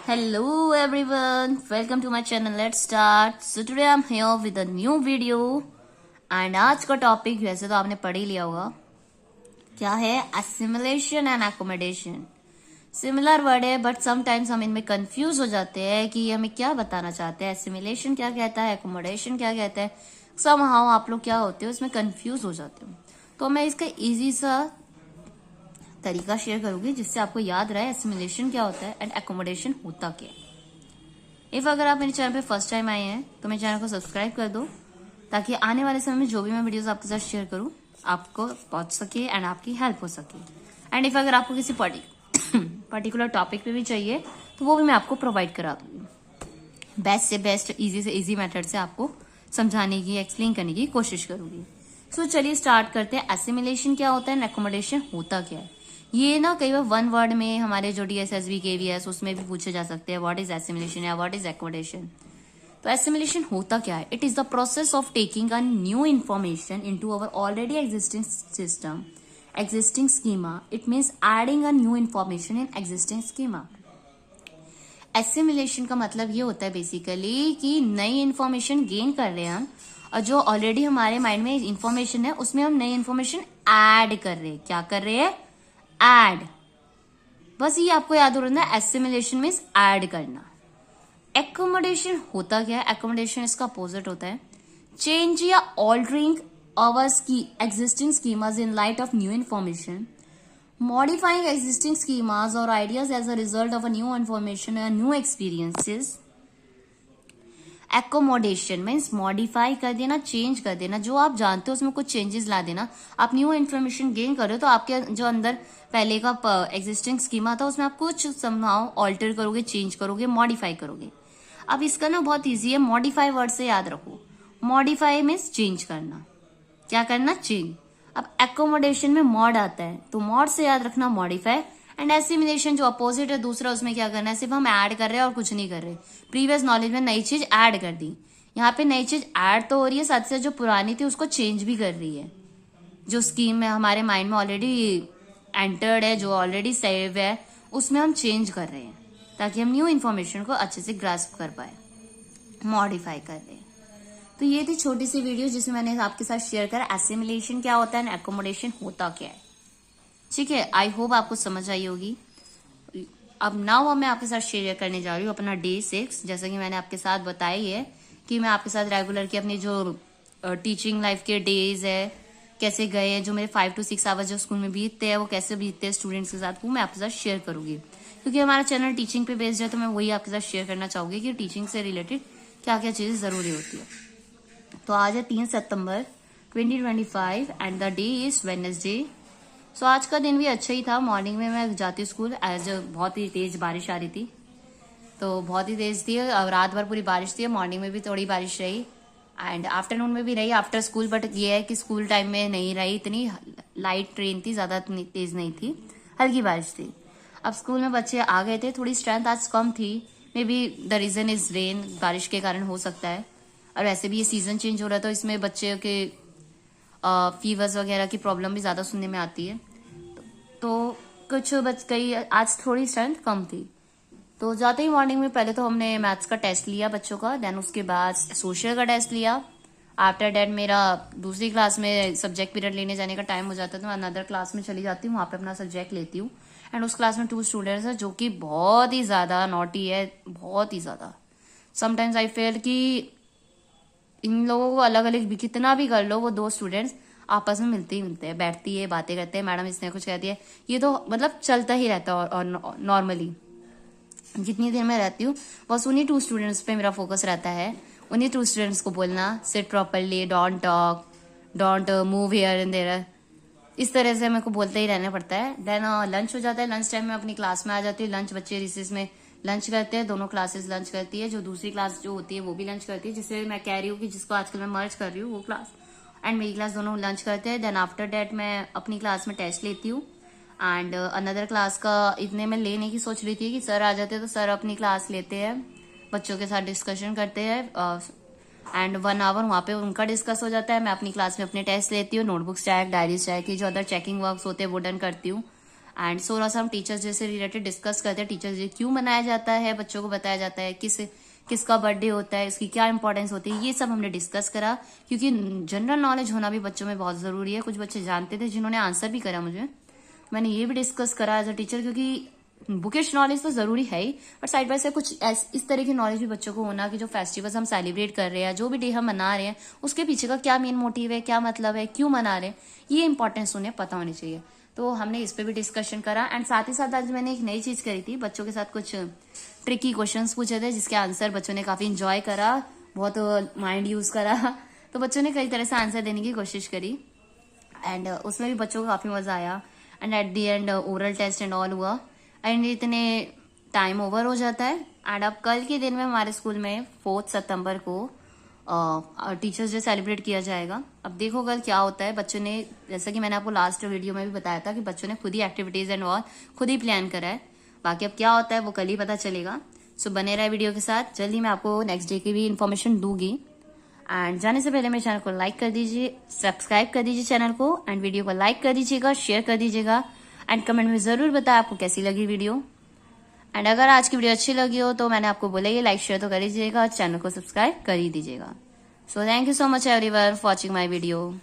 Hello everyone, welcome to my channel. Let's start. So today I'm here with a new video and आज का topic वैसे तो आपने पढ़ ही लिया होगा, क्या है assimilation and accommodation. Similar word है बट समटाइम्स हम इनमें कंफ्यूज हो जाते हैं कि हमें क्या बताना चाहते हैं. एसिमिलेशन क्या कहता है, एकोमोडेशन क्या कहता है. समहाउ आप लोग क्या होते हो इसमें कंफ्यूज हो जाते हो. तो मैं इसका इजी सा तरीका शेयर करूंगी जिससे आपको याद रहे एसिमिलेशन क्या होता है एंड एकोमोडेशन होता क्या है. इफ अगर आप मेरे चैनल पे फर्स्ट टाइम आए हैं तो मेरे चैनल को सब्सक्राइब कर दो ताकि आने वाले समय में जो भी मैं वीडियोस आपके साथ शेयर करूं आपको पहुंच सके एंड आपकी हेल्प हो सके. एंड इफ अगर आपको किसी पर्टिकुलर टॉपिक पे भी चाहिए तो वो भी मैं आपको प्रोवाइड करा दूंगी. बेस्ट से बेस्ट, इजी से इजी मेथड से आपको समझाने की, एक्सप्लेन करने की कोशिश करूंगी. सो चलिए स्टार्ट करते हैं. एसिमिलेशन क्या होता है, एकोमोडेशन होता क्या है. ये ना कई बार वन वर्ड में हमारे जो DSSB KVS उसमें भी पूछे जा सकते हैं व्हाट इज एसिमिलेशन या व्हाट इज एकोमोडेशन. तो एसिमिलेशन होता क्या है. It is the process of taking a new information into our already existing system, existing schema. It means adding a new information in existing schema. Assimilation का मतलब ये होता है बेसिकली कि नई इंफॉर्मेशन गेन कर रहे हैं हम और जो ऑलरेडी हमारे माइंड में इंफॉर्मेशन है उसमें हम नई इंफॉर्मेशन ऐड कर रहे हैं. क्या कर रहे हैं, ऐड. बस ये आपको याद हो रहा है. एसिमिलेशन मीन्स ऐड करना. एकोमोडेशन होता क्या है. एकोमोडेशन इसका अपोजिट होता है. चेंज या altering our existing schemas in light of new information, modifying existing schemas or ideas as a result of a new information and new experiences. Accommodation means modify कर देना, change कर देना. जो आप जानते हो उसमें कुछ चेंजेस ला देना. आप न्यू इन्फॉर्मेशन गेन कर रहे हो तो आपके जो अंदर पहले का एग्जिस्टिंग स्कीमा था उसमें आप कुछ समहाउ ऑल्टर करोगे, चेंज करोगे, मॉडिफाई करोगे. अब इसका ना बहुत ईजी है. मॉडिफाई वर्ड से याद रखो. मॉडिफाई मीन्स चेंज करना. क्या करना, चेंज. अब एकोमोडेशन में मॉड आता है तो मॉड से याद रखना मॉडिफाई. एंड एसिमिलेशन जो अपोजिट है दूसरा, उसमें क्या करना है, सिर्फ हम ऐड कर रहे हैं और कुछ नहीं कर रहे. प्रीवियस नॉलेज में नई चीज ऐड कर दी. यहाँ पे नई चीज ऐड तो हो रही है, साथ साथ जो पुरानी थी उसको चेंज भी कर रही है. जो स्कीम में हमारे माइंड में ऑलरेडी एंटर्ड है, जो ऑलरेडी सेव है, उसमें हम चेंज कर रहे हैं ताकि हम न्यू इन्फॉर्मेशन को अच्छे से ग्रास्प कर पाए. मॉडिफाई कर रहे हैं. तो ये थी छोटी सी वीडियो जिसमें मैंने आपके साथ शेयर करा एसिमिलेशन क्या होता है, एकोमोडेशन होता क्या है. ठीक है, आई होप आपको समझ आई होगी. अब नाउ मैं आपके साथ शेयर करने जा रही हूँ अपना डे 6. जैसा कि मैंने आपके साथ बताई है कि मैं आपके साथ रेगुलर की अपनी जो टीचिंग लाइफ के डेज है कैसे गए हैं, जो मेरे 5 to 6 आवर्स जो स्कूल में बीतते हैं वो कैसे बीतते हैं स्टूडेंट्स के साथ, वो मैं आपके साथ शेयर करूंगी. क्योंकि हमारा चैनल टीचिंग पे बेस्ड है तो मैं वही आपके साथ शेयर करना चाहूंगी कि टीचिंग से रिलेटेड क्या क्या चीजें जरूरी होती है. तो आज है 3 सितंबर 2025 and the day is Wednesday. So आज का दिन भी अच्छा ही था. मॉर्निंग में मैं जाती स्कूल, आज बहुत ही तेज बारिश आ रही थी, तो बहुत ही तेज थी. रात भर पूरी बारिश थी, मॉर्निंग में भी थोड़ी बारिश रही एंड आफ्टरनून में भी रही आफ्टर स्कूल. बट ये है कि स्कूल टाइम में नहीं रही. इतनी लाइट ट्रेन थी, ज्यादा तेज नहीं थी, हल्की बारिश थी. अब स्कूल में बच्चे आ गए थे, थोड़ी स्ट्रेंथ आज कम थी. Maybe the reason is rain, बारिश के कारण हो सकता है. और वैसे भी ये सीजन चेंज हो रहा है तो इसमें बच्चे के फीवर्स वगैरह की प्रॉब्लम भी ज्यादा सुनने में आती है. तो कुछ कई आज थोड़ी स्ट्रेंथ कम थी. तो जाते ही मॉर्निंग में पहले तो हमने मैथ्स का टेस्ट लिया बच्चों का, देन उसके बाद सोशल का टेस्ट लिया. आफ्टर डेट मेरा दूसरी क्लास में सब्जेक्ट पीरियड लेने जाने का टाइम हो जाता है तो मैं अनदर क्लास में चली जाती हूँ, वहां पे अपना सब्जेक्ट लेती हूँ. एंड उस क्लास में 2 स्टूडेंट्स है जो कि बहुत ही ज्यादा नॉटी है, बहुत ही ज्यादा. समटाइम्स आई फील कि इन लोगों को अलग अलग भी कितना भी कर लो, वो 2 स्टूडेंट्स आपस में मिलते ही मिलते हैं, बैठती है, बातें करते हैं, मैडम इसने कुछ कहती है, ये तो मतलब चलता ही रहता है. और नॉर्मली जितनी देर में रहती हूँ बस उन्हीं 2 स्टूडेंट्स पे मेरा फोकस रहता है. उन्हीं 2 स्टूडेंट्स को बोलना, sit properly, don't talk, don't move here and there, इस तरह से मेरे को बोलते ही रहना पड़ता है. देन लंच हो जाता है. लंच टाइम में अपनी क्लास में आ जाती हूँ. लंच बच्चे रिसेस में लंच करते हैं, दोनों क्लासेस लंच करती है. जो दूसरी क्लास जो होती है वो भी लंच करती है, जिससे मैं कह रही हूँ कि जिसको आजकल मैं मर्ज कर रही हूँ, वो क्लास एंड मेरी क्लास दोनों लंच करते हैं. देन आफ्टर डेट मैं अपनी क्लास में टेस्ट लेती हूँ एंड अनदर क्लास का इतने में लेने की सोच रही थी कि सर आ जाते तो सर अपनी क्लास लेते हैं, बच्चों के साथ डिस्कशन करते हैं एंड 1 आवर वहां पे उनका डिस्कस हो जाता है. मैं अपनी क्लास में अपने टेस्ट लेती हूँ, नोटबुक्स चेक, डायरीज चेक की जो अदर चेकिंग वर्क्स होते हैं वो डन करती हूँ. एंड थोड़ा सा हम टीचर्स डे से रिलेटेड डिस्कस करते हैं, टीचर्स डे क्यों मनाया जाता है, बच्चों को बताया जाता है किसका बर्थडे होता है, इसकी क्या इंपॉर्टेंस होती है, ये सब हमने डिस्कस करा। क्योंकि जनरल नॉलेज होना भी बच्चों में बहुत जरूरी है। कुछ बच्चे जानते थे जिन्होंने आंसर भी करा मुझे, मैंने ये भी डिस्कस करा एज अ टीचर, क्योंकि बुकिश नॉलेज तो जरूरी है ही, बट साइड बाय साइड कुछ इस तरह की नॉलेज भी बच्चों को होना कि जो फेस्टिवल्स हम सेलिब्रेट कर रहे हैं, जो भी डे हम मना रहे हैं, उसके पीछे का क्या मेन मोटिव है, क्या मतलब है, क्यों मना रहे हैं, ये इंपॉर्टेंस उन्हें पता होनी चाहिए। तो हमने इस पे भी डिस्कशन करा। एंड साथ ही साथ आज मैंने एक नई चीज करी थी, बच्चों के साथ कुछ ट्रिकी क्वेश्चंस पूछे थे जिसके आंसर बच्चों ने काफी इंजॉय करा, बहुत माइंड यूज करा। तो बच्चों ने कई तरह से आंसर देने की कोशिश करी एंड उसमें भी बच्चों को काफी मजा आया। And at the end oral test and all हुआ एंड इतने टाइम ओवर हो जाता है। एंड अब कल के दिन में हमारे स्कूल में 4 सितंबर को टीचर्स डे सेलिब्रेट किया जाएगा। अब देखो कल क्या होता है। बच्चों ने, जैसा कि मैंने आपको लास्ट वीडियो में भी बताया था, कि बच्चों ने खुद ही एक्टिविटीज एंड ऑल खुद ही प्लान करा है। बाकी अब क्या होता है वो कल ही पता चलेगा। सो बने रहे वीडियो के साथ, जल्दी मैं आपको नेक्स्ट डे की भी इन्फॉर्मेशन दूंगी। एंड जाने से पहले मेरे चैनल को लाइक कर दीजिए, सब्सक्राइब कर दीजिए चैनल को, एंड वीडियो को लाइक कर दीजिएगा, शेयर कर दीजिएगा, एंड कमेंट में जरूर बताएं आपको कैसी लगी वीडियो। एंड अगर आज की वीडियो अच्छी लगी हो तो मैंने आपको बोला ये लाइक शेयर तो कर दीजिएगा, चैनल को सब्सक्राइब कर ही दीजिएगा। So thank you so much everyone for watching my video.